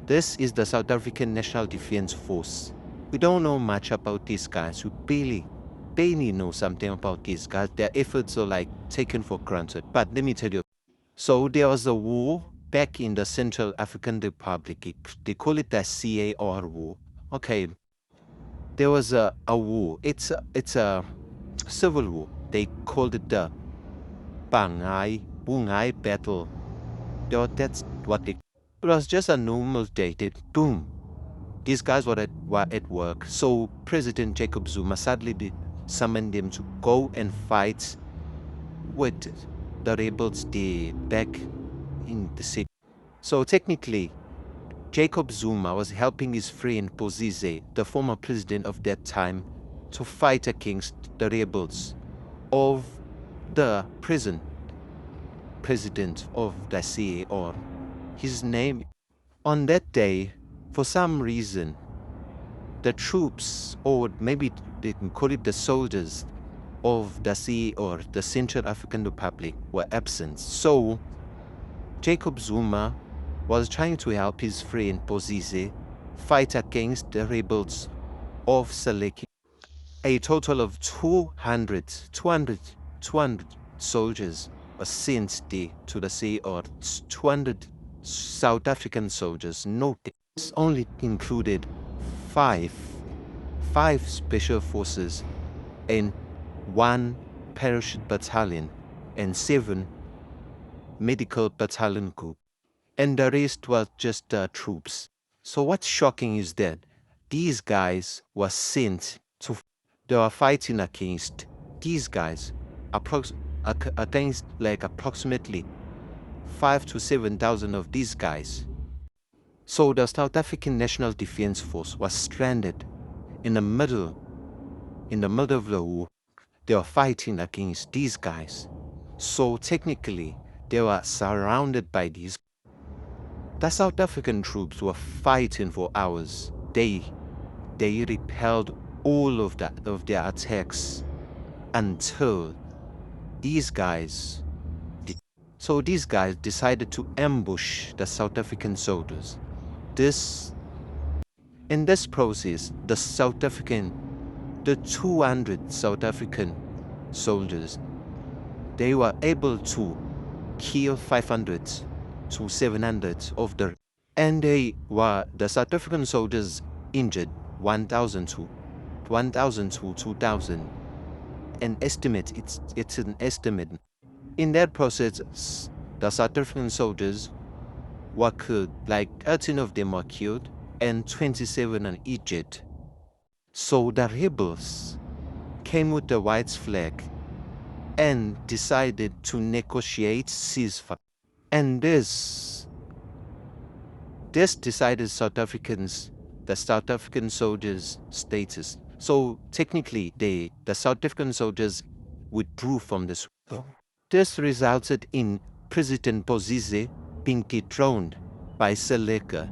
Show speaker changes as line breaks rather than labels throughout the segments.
This is the South African National Defence Force. We don't know much about these guys. We barely know something about these guys. Their efforts are like taken for granted. But let me tell you. So there was a war back in the Central African Republic. They call it the CAR war. Okay. There was a war. It's a civil war. They called it the Bangui battle. That's what they. It was just a normal day. Boom. These guys were at work. So President Jacob Zuma sadly summoned them to go and fight with the rebels back in the city. So technically, Jacob Zuma was helping his friend Bozize, the former president of that time, to fight against the rebels of the president of the CAR. His name. On that day, for some reason, the troops, or maybe they can call it the soldiers of the CAR, the Central African Republic, were absent. So Jacob Zuma was trying to help his friend Bozize fight against the rebels of Seleki. A total of 200 soldiers were sent there to the CAR. 200 South African soldiers. Note this only included five special forces and 1 parachute battalion and 7 medical battalion group. And the rest was just troops. So what's shocking is that these guys were sent to. They were fighting against these guys, against like approximately 5,000 to 7,000 of these guys. So the South African National Defence Force was stranded in the middle of the war. They were fighting against these guys. So technically, they were surrounded by these. The South African troops were fighting for hours. They repelled all of their attacks until these guys. So these guys decided to ambush the South African soldiers. In this process, the 200 South African soldiers, they were able to kill 500 to 700 of the, and the South African soldiers injured 1,000 to 2,000. An estimate, it's an estimate. In that process, the South African soldiers were killed, like 13 of them were killed and 27 are injured. So the rebels came with the white flag and decided to negotiate ceasefire. And this decided the South African soldiers' status. So technically, the South African soldiers withdrew from this. This resulted in President Bozize being dethroned by Seleka,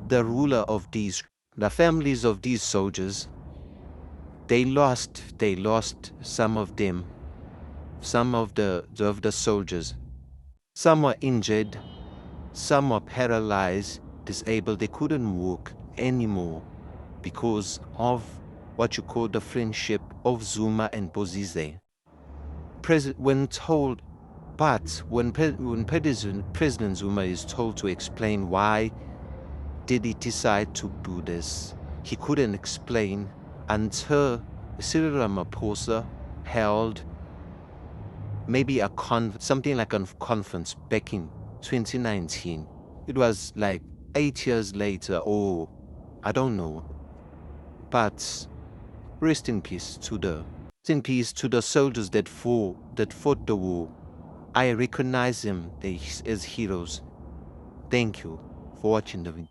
the ruler of these. The families of these soldiers, they lost some of them, some of the soldiers. Some were injured, some were paralyzed, disabled. They couldn't walk anymore because of what you call the friendship of Zuma and Bozize. When President Zuma is told to explain why did he decide to do this, he couldn't explain until Cyril Ramaphosa held maybe something like a conference back in 2019. It was like 8 years later, or I don't know. But rest in peace to the soldiers that fought the war. I recognize them as heroes. Thank you for watching the video.